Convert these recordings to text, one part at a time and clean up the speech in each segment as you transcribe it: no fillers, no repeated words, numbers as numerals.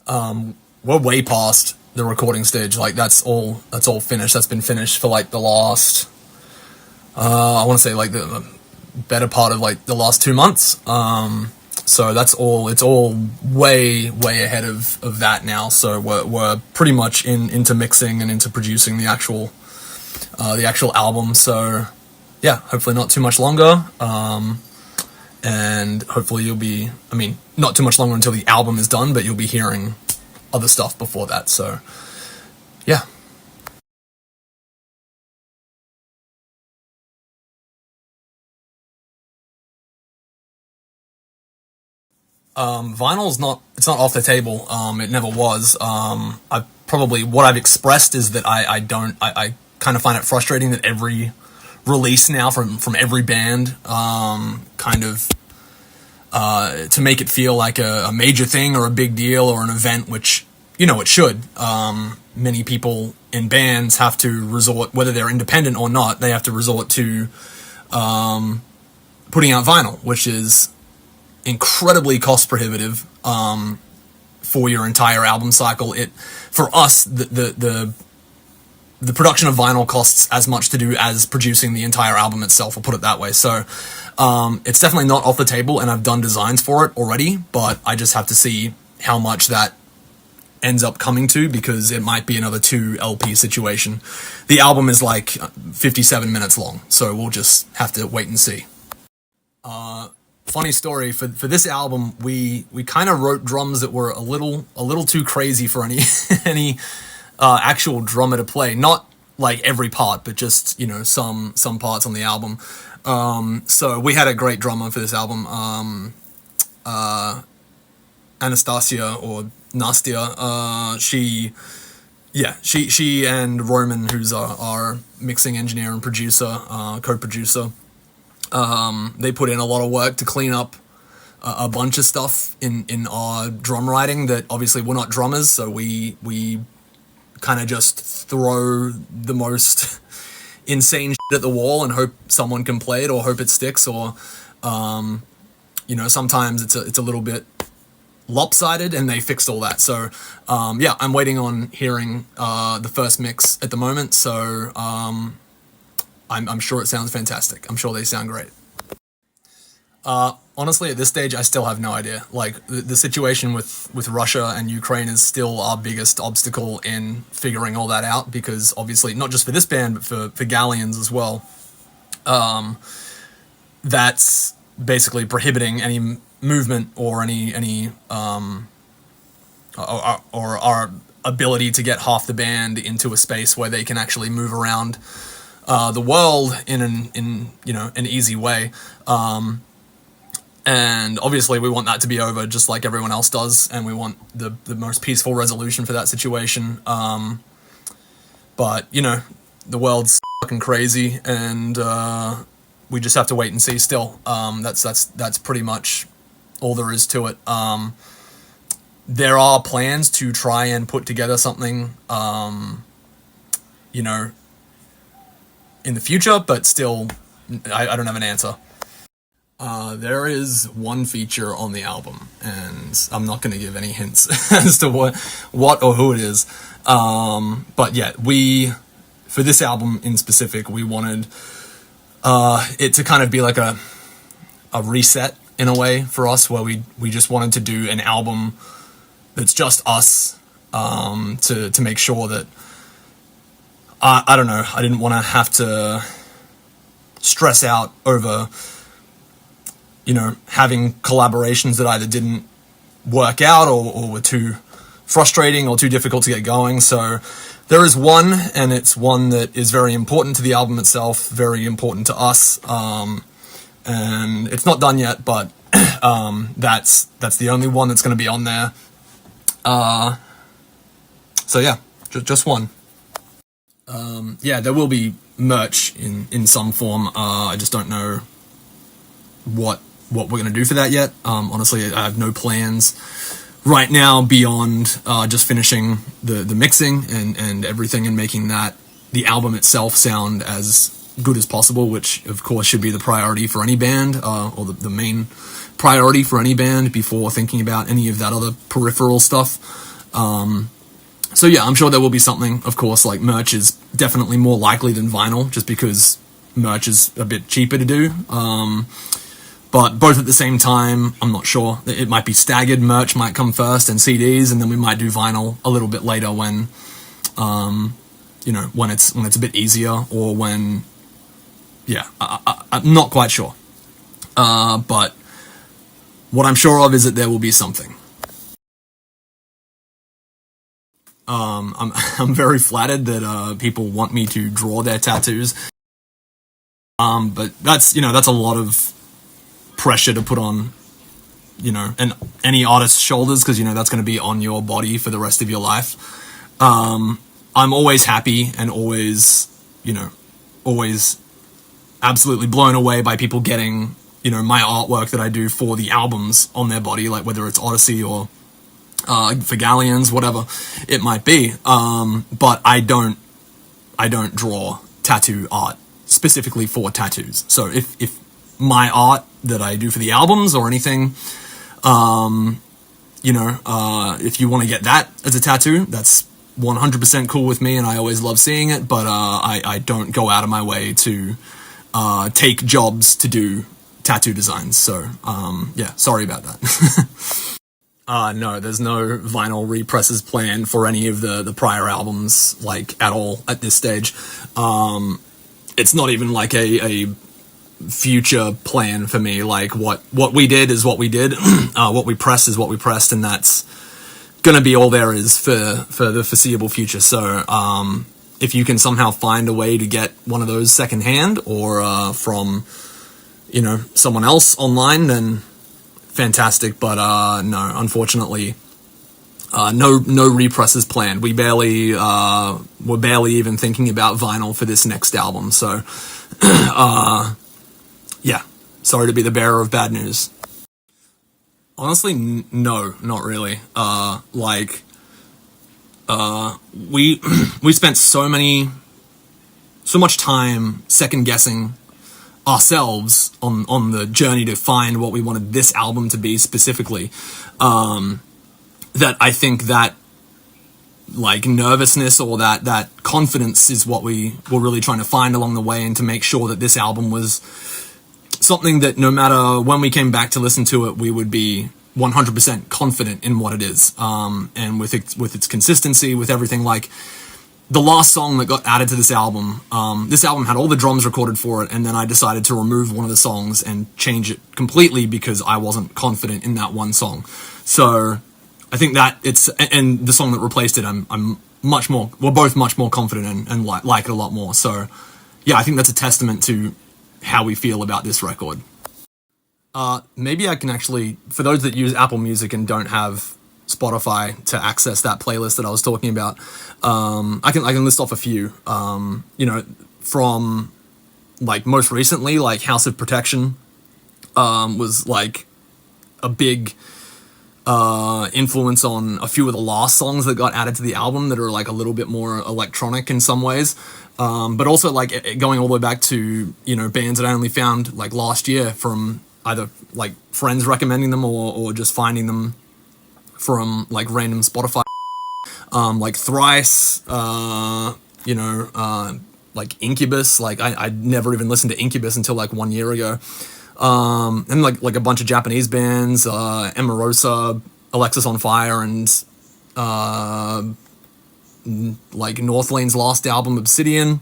We're way past the recording stage. Like that's all finished. That's been finished for like the last I want to say like the better part of like the last 2 months. So that's all. It's all way ahead of that now. So we're pretty much into mixing and into producing the actual album. So yeah, hopefully not too much longer. And hopefully you'll be. I mean, not too much longer until the album is done, but you'll be hearing other stuff before that. So yeah. Vinyl's not. It's not off the table. It never was. I probably what I've expressed is that I don't. I kind of find it frustrating that every release now from every band kind of to make it feel like a major thing or a big deal or an event, which it should. Many people in bands have to resort, whether they're independent or not, they have to resort to putting out vinyl, which is incredibly cost prohibitive for your entire album cycle. It for us the production of vinyl costs as much to do as producing the entire album itself. We'll put it that way. So it's definitely not off the table, and I've done designs for it already. But I just have to see how much that ends up coming to, because it might be another 2 LP situation. The album is like 57 minutes long, so we'll just have to wait and see. Funny story, for this album, we kind of wrote drums that were a little too crazy for any any actual drummer to play. Not like every part, but just some parts on the album. So we had a great drummer for this album, Anastasia or Nastia. She and Roman, who's our mixing engineer and producer, co-producer. They put in a lot of work to clean up a bunch of stuff in our drum writing that obviously we're not drummers, so we kind of just throw the most insane shit at the wall and hope someone can play it, or hope it sticks, or sometimes it's a little bit lopsided, and they fixed all that. So I'm waiting on hearing the first mix at the moment, so I'm sure it sounds fantastic. I'm sure they sound great. Honestly, at this stage, I still have no idea. Like, the situation with Russia and Ukraine is still our biggest obstacle in figuring all that out, because obviously, not just for this band, but for Galleons as well, that's basically prohibiting any movement or any or our ability to get half the band into a space where they can actually move around the world in an easy way. And obviously we want that to be over, just like everyone else does, and we want the most peaceful resolution for that situation. But the world's fucking crazy, and we just have to wait and see. Still, that's pretty much all there is to it. There are plans to try and put together something, in the future, but still, I don't have an answer. There is one feature on the album, and I'm not going to give any hints as to what or who it is. But yeah, for this album in specific, we wanted it to kind of be like a reset in a way for us, where we just wanted to do an album that's just us, to make sure that I don't know, I didn't want to have to stress out over having collaborations that either didn't work out or were too frustrating or too difficult to get going. So there is one, and it's one that is very important to the album itself, very important to us, and it's not done yet, but that's the only one that's going to be on there. So yeah, just one. There will be merch in some form. I just don't know what we're going to do for that yet. Honestly, I have no plans right now beyond just finishing the mixing and everything, and making the album itself sound as good as possible, which of course should be the priority for any band, or the main priority for any band before thinking about any of that other peripheral stuff. So yeah, I'm sure there will be something. Of course, like merch is definitely more likely than vinyl, just because merch is a bit cheaper to do. But both at the same time, I'm not sure. It might be staggered. Merch might come first, and CDs, and then we might do vinyl a little bit later when, when it's a bit easier, or when, yeah, I'm not quite sure. But what I'm sure of is that there will be something. I'm very flattered that people want me to draw their tattoos. But that's a lot of pressure to put on, and any artist's shoulders, because that's going to be on your body for the rest of your life. I'm always happy and always absolutely blown away by people getting, my artwork that I do for the albums on their body, like whether it's Odyssey or for Galleons, whatever it might be. But I don't draw tattoo art specifically for tattoos. So if my art that I do for the albums or anything, if you want to get that as a tattoo, that's 100% cool with me, and I always love seeing it. But I don't go out of my way to take jobs to do tattoo designs. So yeah, sorry about that. No, there's no vinyl represses planned for any of the prior albums, like, at all at this stage. It's not even like a future plan for me. Like, what we did is what we did. What we pressed is what we pressed, and that's gonna be all there is for the foreseeable future. So if you can somehow find a way to get one of those secondhand, or from someone else online, then fantastic. But no, unfortunately, no represses planned. We're barely even thinking about vinyl for this next album. So yeah, sorry to be the bearer of bad news. Honestly, no, not really. We spent so much time second guessing ourselves on the journey to find what we wanted this album to be specifically, that I think that, like, nervousness or that confidence is what we were really trying to find along the way, and to make sure that this album was something that no matter when we came back to listen to it, we would be 100% confident in what it is, and with its consistency, with everything. Like, the last song that got added to this album had all the drums recorded for it, and then I decided to remove one of the songs and change it completely because I wasn't confident in that one song. So I think that and the song that replaced it, we're both much more confident in, and like it a lot more. So yeah, I think that's a testament to how we feel about this record. Maybe I can actually, for those that use Apple Music and don't have Spotify to access that playlist that I was talking about, I can list off a few. From, like, most recently, like, House of Protection was like a big influence on a few of the last songs that got added to the album, that are like a little bit more electronic in some ways, but also, like, going all the way back to bands that I only found, like, last year, from either, like, friends recommending them, or just finding them from, like, random Spotify, like Thrice, like Incubus. Like, I'd never even listened to Incubus until, like, 1 year ago. And like a bunch of Japanese bands, Emarosa, Alexis on Fire, and like Northlane's last album, Obsidian,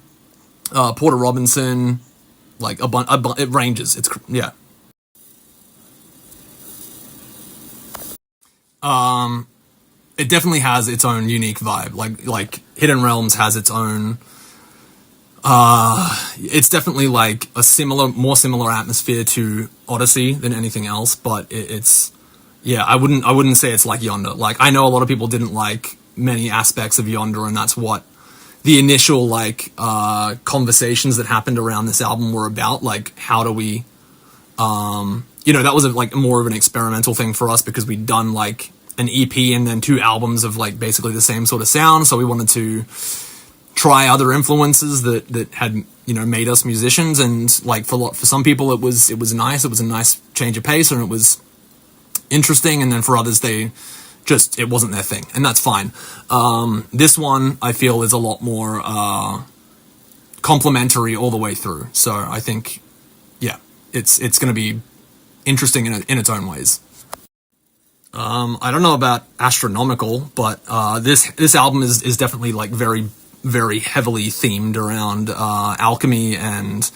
Porter Robinson. Like it ranges. It's yeah. It definitely has its own unique vibe. Like Hidden Realms has its own. It's definitely like a more similar atmosphere to Odyssey than anything else, but it's I wouldn't say it's like Yonder. Like, I know a lot of people didn't like many aspects of Yonder, and that's what the initial, like, conversations that happened around this album were about. Like, how do we, that was like more of an experimental thing for us, because we'd done, like, an EP and then 2 albums of, like, basically the same sort of sound, so we wanted to try other influences that had made us musicians. And, like, for some people it was nice. It was a nice change of pace, and it was interesting. And then for others, they just it wasn't their thing, and that's fine. This one I feel is a lot more complimentary all the way through. So I think, yeah, it's going to be interesting in its own ways. I don't know about astronomical, but this album is definitely like very, very heavily themed around alchemy and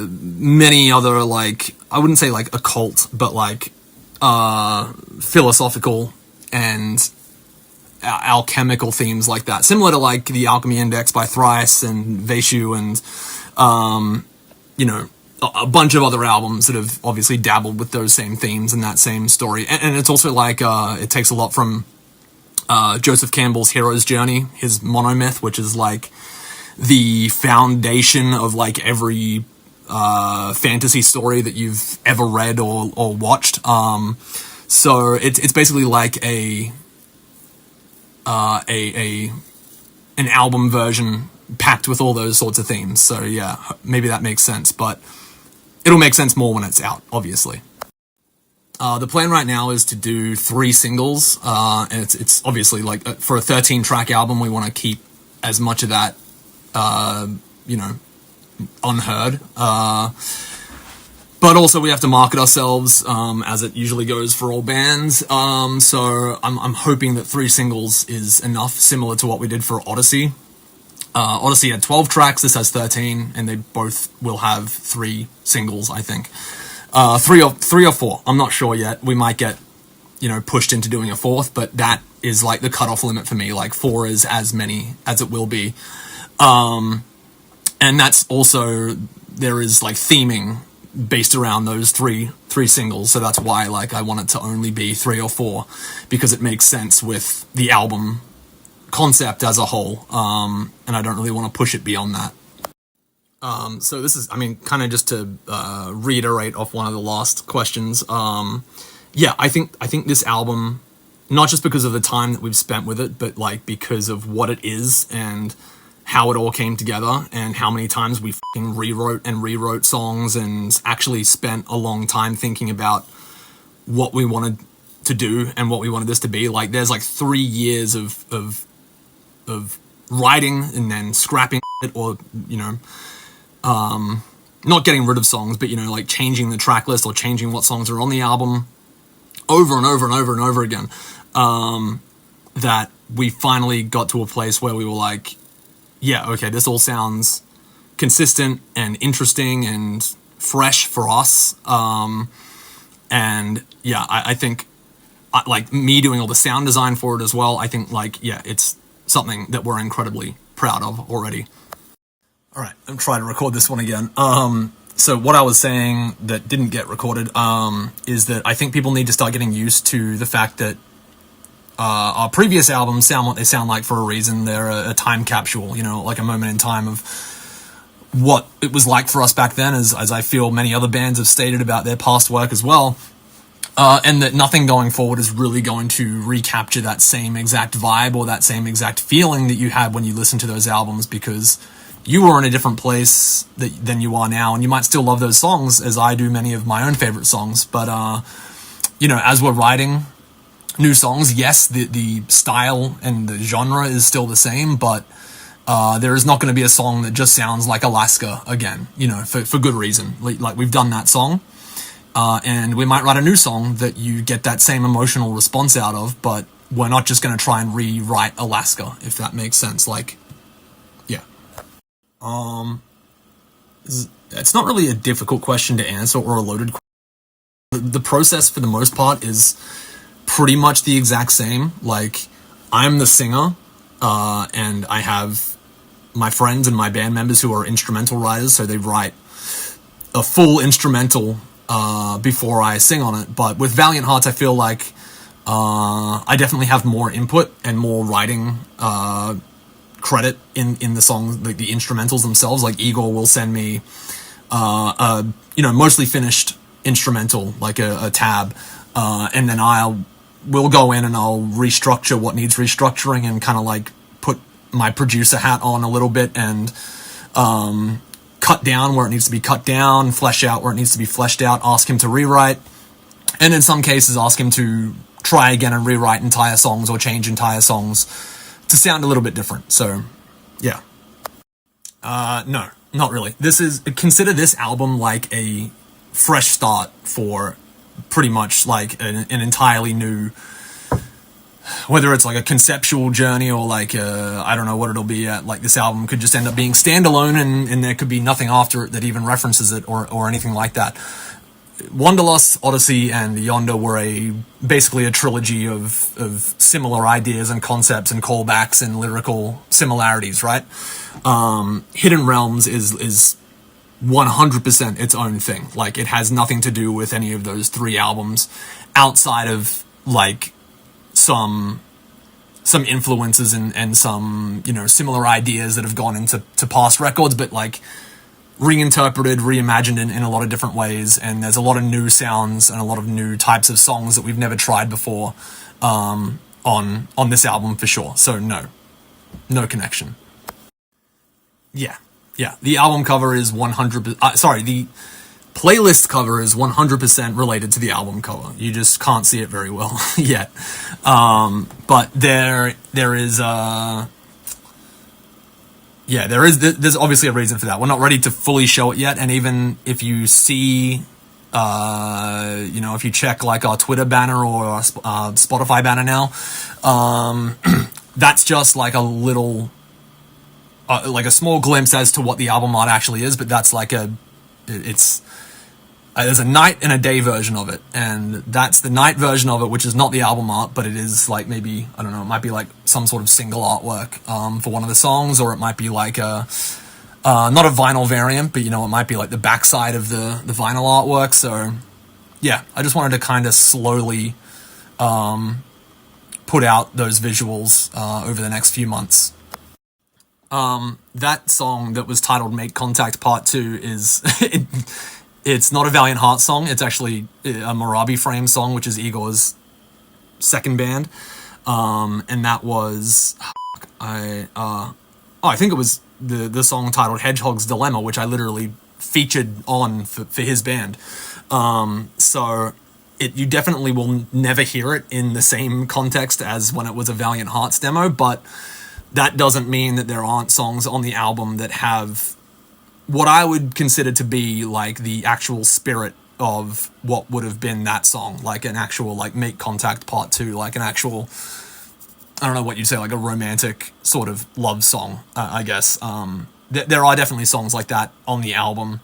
many other, like, I wouldn't say like occult, but like philosophical and alchemical themes like that, similar to like the Alchemy Index by Thrice and Vaishu and you know, a bunch of other albums that have obviously dabbled with those same themes and that same story. And it's also like it takes a lot from Joseph Campbell's Hero's Journey, his monomyth, which is like the foundation of like every fantasy story that you've ever read or watched. So it's basically like an album version packed with all those sorts of themes. So yeah, maybe that makes sense, but it'll make sense more when it's out, obviously. The plan right now is to do 3 singles, and it's obviously like for a 13-track album, we want to keep as much of that, you know, unheard. But also we have to market ourselves, as it usually goes for all bands. So I'm hoping that 3 singles is enough, similar to what we did for Odyssey. Odyssey had 12 tracks, this has 13, and they both will have 3 singles, I think. 3 or 4, I'm not sure yet. We might get, you know, pushed into doing a 4th, but that is like the cutoff limit for me. Like 4 is as many as it will be. And that's also, there is like theming based around those three singles, so that's why like I want it to only be 3 or 4, because it makes sense with the album concept as a whole, and I don't really want to push it beyond that. So this is, I mean, kind of just to reiterate off one of the last questions. Yeah, I think this album, not just because of the time that we've spent with it, but like because of what it is and how it all came together and how many times we fucking rewrote songs and actually spent a long time thinking about what we wanted to do and what we wanted this to be. Like there's like 3 years of writing and then scrapping it, or, you know, not getting rid of songs, but, you know, like changing the track list or changing what songs are on the album over and over and over and over again, that we finally got to a place where we were like, yeah, okay, this all sounds consistent and interesting and fresh for us. And yeah, I think like me doing all the sound design for it as well, I think like, yeah, it's something that we're incredibly proud of already. All right, I'm trying to record this one again. So what I was saying that didn't get recorded is that I think people need to start getting used to the fact that our previous albums sound what they sound like for a reason. They're a time capsule, you know, like a moment in time of what it was like for us back then, as I feel many other bands have stated about their past work as well. And that nothing going forward is really going to recapture that same exact vibe or that same exact feeling that you had when you listened to those albums, because you were in a different place than you are now, and you might still love those songs, as I do many of my own favorite songs. But, you know, as we're writing new songs, yes, the style and the genre is still the same, but there is not going to be a song that just sounds like Alaska again, you know, for good reason. Like we've done that song, and we might write a new song that you get that same emotional response out of, but we're not just going to try and rewrite Alaska, if that makes sense. Like, yeah. It's not really a difficult question to answer or a loaded question. The process for the most part is pretty much the exact same. Like, I'm the singer, and I have my friends and my band members who are instrumental writers, so they write a full instrumental before I sing on it. But with Valiant Hearts, I feel like I definitely have more input and more writing credit in the songs, like the instrumentals themselves. Like Igor will send me you know, mostly finished instrumental, like a tab, and then we'll go in and I'll restructure what needs restructuring and kind of like put my producer hat on a little bit and cut down where it needs to be cut down, flesh out where it needs to be fleshed out, ask him to rewrite, and in some cases ask him to try again and rewrite entire songs or change entire songs to sound a little bit different. So, yeah. No, not really. Consider this album like a fresh start for pretty much like an entirely new, whether it's like a conceptual journey or like I don't know what it'll be at. Like this album could just end up being standalone and there could be nothing after it that even references it or anything like that. Wanderlust, Odyssey, and Yonder were basically a trilogy of similar ideas and concepts and callbacks and lyrical similarities, right? Hidden Realms is 100% its own thing. Like, it has nothing to do with any of those three albums outside of, like, some influences and some, you know, similar ideas that have gone into past records, but, like, reinterpreted, reimagined in a lot of different ways, and there's a lot of new sounds and a lot of new types of songs that we've never tried before on this album for sure. So no connection. Yeah. The album cover is 100%. Sorry, the playlist cover is 100% related to the album cover. You just can't see it very well yet. But there is. Yeah, there's obviously a reason for that. We're not ready to fully show it yet, and even if you see, if you check like our Twitter banner or our Spotify banner now, that's just like a little, like a small glimpse as to what the album art actually is, but that's like there's a night and a day version of it, and that's the night version of it, which is not the album art, but it is like maybe, I don't know, it might be like some sort of single artwork for one of the songs, or it might be like not a vinyl variant, but you know, it might be like the backside of the vinyl artwork. So yeah, I just wanted to kind of slowly put out those visuals over the next few months. That song that was titled Make Contact Part 2 is it's not a Valiant Heart song. It's actually a Morabi Frame song, which is Igor's second band. And that was, I think it was the song titled Hedgehog's Dilemma, which I literally featured on for his band. So you definitely will never hear it in the same context as when it was a Valiant Hearts demo, but that doesn't mean that there aren't songs on the album that have what I would consider to be like the actual spirit of what would have been that song, like an actual like Make Contact Part 2, like an actual, I don't know what you'd say, like a romantic sort of love song, I guess. There are definitely songs like that on the album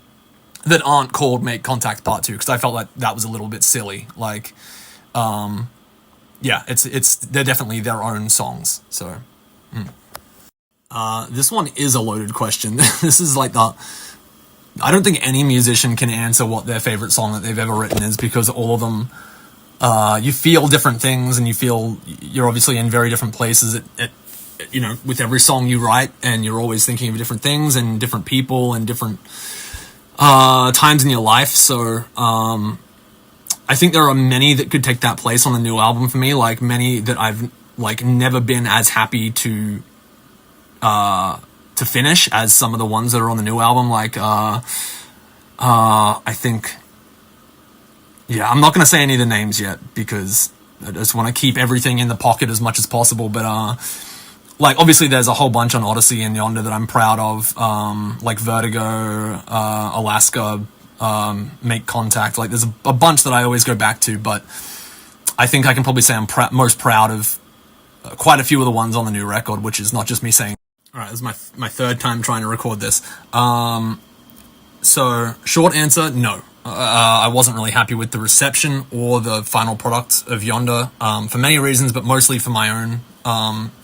that aren't called Make Contact Part 2, because I felt like that was a little bit silly. Like, yeah, they're definitely their own songs. So, this one is a loaded question. This is like I don't think any musician can answer what their favorite song that they've ever written is, because all of them, you feel different things, and you're obviously in very different places with every song you write, and you're always thinking of different things and different people and different times in your life. So I think there are many that could take that place on the new album for me, like many that I've like never been as happy to finish as some of the ones that are on the new album. Like I think, yeah, I'm not going to say any of the names yet because I just want to keep everything in the pocket as much as possible, but like obviously there's a whole bunch on Odyssey and Yonder that I'm proud of, like Vertigo, Alaska, Make Contact. Like there's a bunch that I always go back to, but I think I can probably say I'm most proud of quite a few of the ones on the new record, which is not just me saying. All right, this is my third time trying to record this. So short answer, no. I wasn't really happy with the reception or the final product of Yonder, for many reasons, but mostly for my own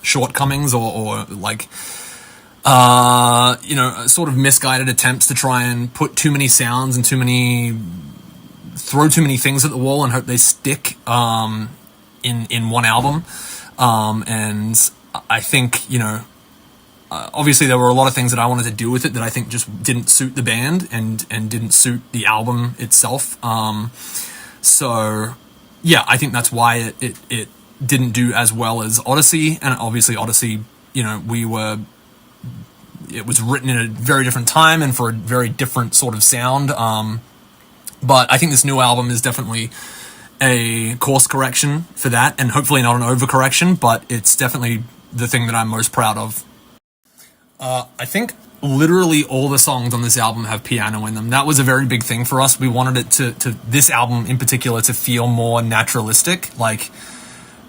shortcomings or like sort of misguided attempts to try and put too many sounds and throw too many things at the wall and hope they stick in one album. And I think, obviously there were a lot of things that I wanted to do with it that I think just didn't suit the band and didn't suit the album itself. So yeah, I think that's why it didn't do as well as Odyssey. And obviously Odyssey, it was written in a very different time and for a very different sort of sound. But I think this new album is definitely a course correction for that, and hopefully not an overcorrection, but it's definitely the thing that I'm most proud of. I think literally all the songs on this album have piano in them. That was a very big thing for us. We wanted it to this album in particular to feel more naturalistic, like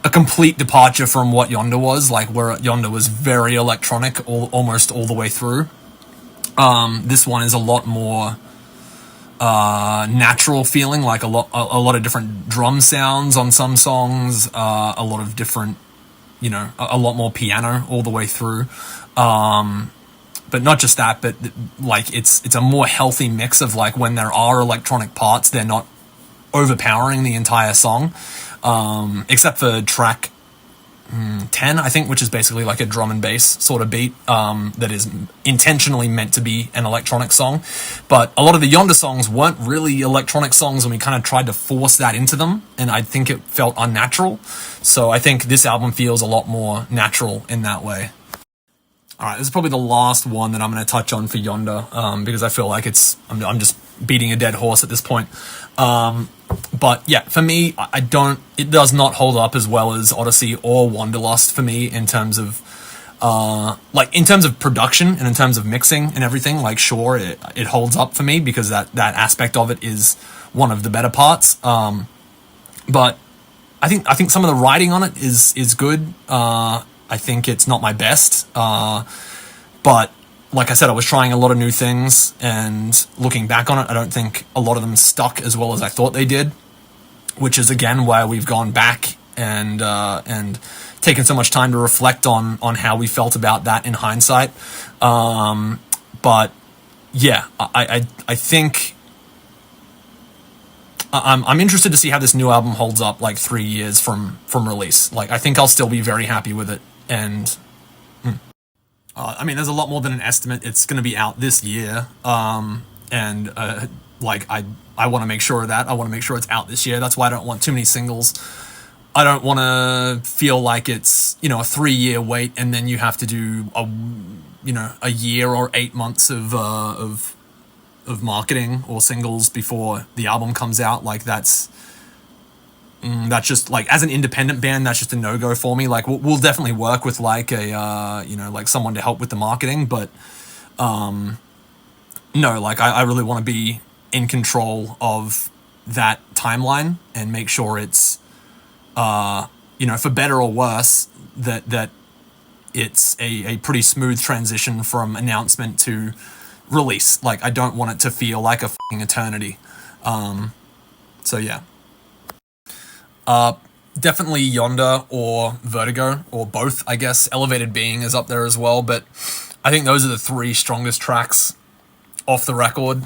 a complete departure from what Yonder was, like where Yonder was very electronic almost all the way through. This one is a lot more natural feeling, like a lot of different drum sounds on some songs, a lot of different, a lot more piano all the way through. But not just that, but like it's a more healthy mix of like when there are electronic parts, they're not overpowering the entire song, except for track 10, I think, which is basically like a drum and bass sort of beat that is intentionally meant to be an electronic song. But a lot of the Yonder songs weren't really electronic songs, and we kind of tried to force that into them, and I think it felt unnatural. So I think this album feels a lot more natural in that way. All right, this is probably the last one that I'm going to touch on for Yonder, because I feel like I'm just beating a dead horse at this point. But yeah, for me, it does not hold up as well as Odyssey or Wanderlust for me in terms of, in terms of production and in terms of mixing and everything. Like, sure, it holds up for me because that aspect of it is one of the better parts. But I think some of the writing on it is good. I think it's not my best, but like I said, I was trying a lot of new things, and looking back on it, I don't think a lot of them stuck as well as I thought they did, which is again why we've gone back and taken so much time to reflect on how we felt about that in hindsight. But yeah, I think I'm interested to see how this new album holds up like 3 years from release. Like, I think I'll still be very happy with it. And I mean, there's a lot more than an estimate. It's going to be out this year. And I want to make sure of that. I want to make sure it's out this year. That's why I don't want too many singles. I don't want to feel like it's, a 3-year wait and then you have to do a year or 8 months of marketing or singles before the album comes out. Like, that's just like, as an independent band, that's just a no-go for me. Like, we'll definitely work with like like someone to help with the marketing, but no, like I really want to be in control of that timeline and make sure it's for better or worse, that it's a pretty smooth transition from announcement to release. Like, I don't want it to feel like a fucking eternity. So yeah. Definitely Yonder or Vertigo, or both, I guess. Elevated Being is up there as well, but I think those are the 3 strongest tracks off the record,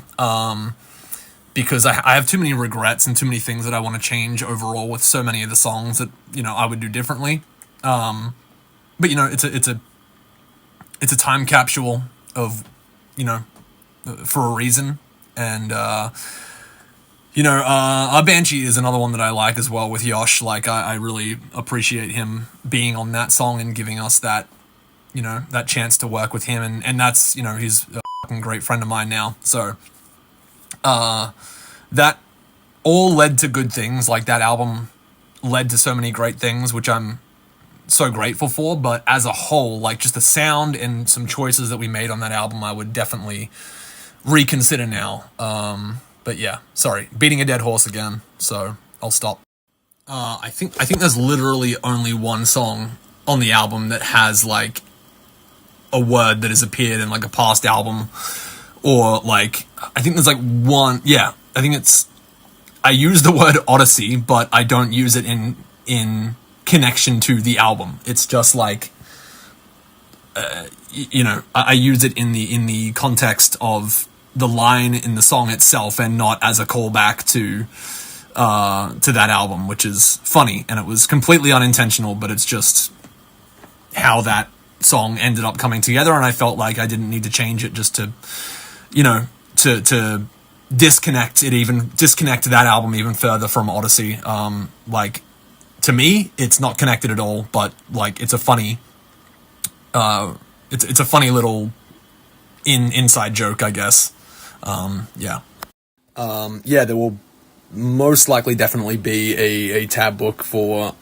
because I have too many regrets and too many things that I want to change overall with so many of the songs that, I would do differently. But it's a time capsule of, for a reason, and our Banshee is another one that I like as well with Yosh. Like, I really appreciate him being on that song and giving us that, that chance to work with him. And that's, he's a fucking great friend of mine now. So, that all led to good things. Like, that album led to so many great things, which I'm so grateful for. But as a whole, like, just the sound and some choices that we made on that album, I would definitely reconsider now. But yeah, sorry, beating a dead horse again, so I'll stop. I think there's literally only one song on the album that has like a word that has appeared in like a past album, or like, I think there's like one. Yeah, I think I use the word Odyssey, but I don't use it in connection to the album. It's just like, I use it in the context of the line in the song itself, and not as a callback to that album, which is funny, and it was completely unintentional, but it's just how that song ended up coming together, and I felt like I didn't need to change it just to to disconnect that album even further from Odyssey. Like, to me, it's not connected at all, but like, it's a funny it's a funny little inside joke, I guess. Yeah, there will most likely definitely be a tab book for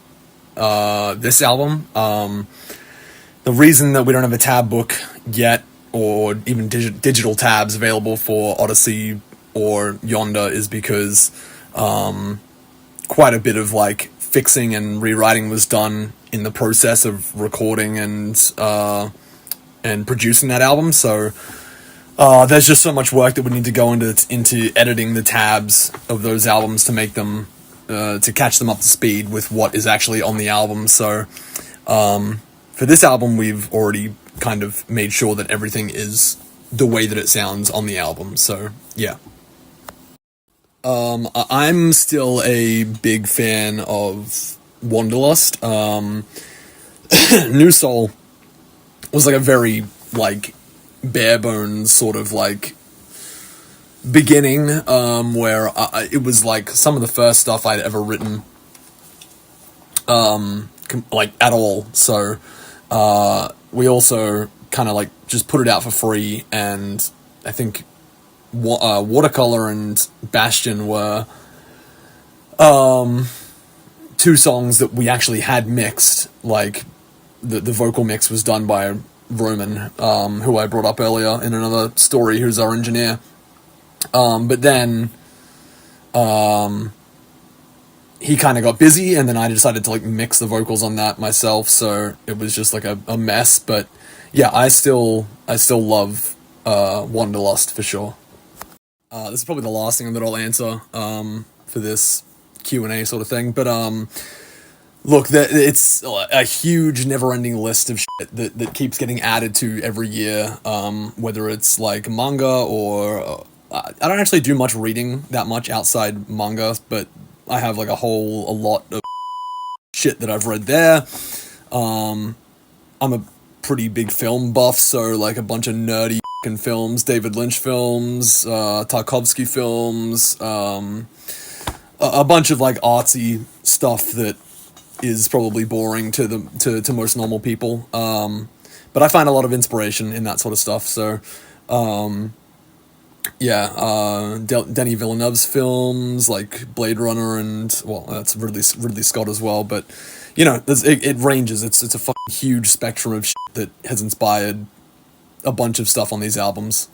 this album. The reason that we don't have a tab book yet, or even digital tabs available for Odyssey or Yonder, is because quite a bit of like fixing and rewriting was done in the process of recording and producing that album. So there's just so much work that would need to go into editing the tabs of those albums to make them to catch them up to speed with what is actually on the album. So for this album, we've already kind of made sure that everything is the way that it sounds on the album. So yeah. I'm still a big fan of Wanderlust. New Soul was like a very like bare bones sort of like beginning, where it was like some of the first stuff I'd ever written, like at all. So we also kind of like just put it out for free, and I think Watercolor and Bastion were two songs that we actually had mixed. Like the vocal mix was done by Roman, who I brought up earlier in another story, who's our engineer. But then he kind of got busy, and then I decided to like mix the vocals on that myself, so it was just like a mess. But yeah, I still love Wanderlust for sure. This is probably the last thing that I'll answer for this Q&A sort of thing, but look, it's a huge never-ending list of shit that keeps getting added to every year, whether it's like manga or I don't actually do much reading that much outside manga, but I have like a lot of shit that I've read there. I'm a pretty big film buff, so like a bunch of nerdy films, David Lynch films, Tarkovsky films, a bunch of like artsy stuff that is probably boring to most normal people. But I find a lot of inspiration in that sort of stuff. So, Denis Villeneuve's films like Blade Runner, and well, that's Ridley Scott as well. But you know, it ranges. It's a fucking huge spectrum of shit that has inspired a bunch of stuff on these albums.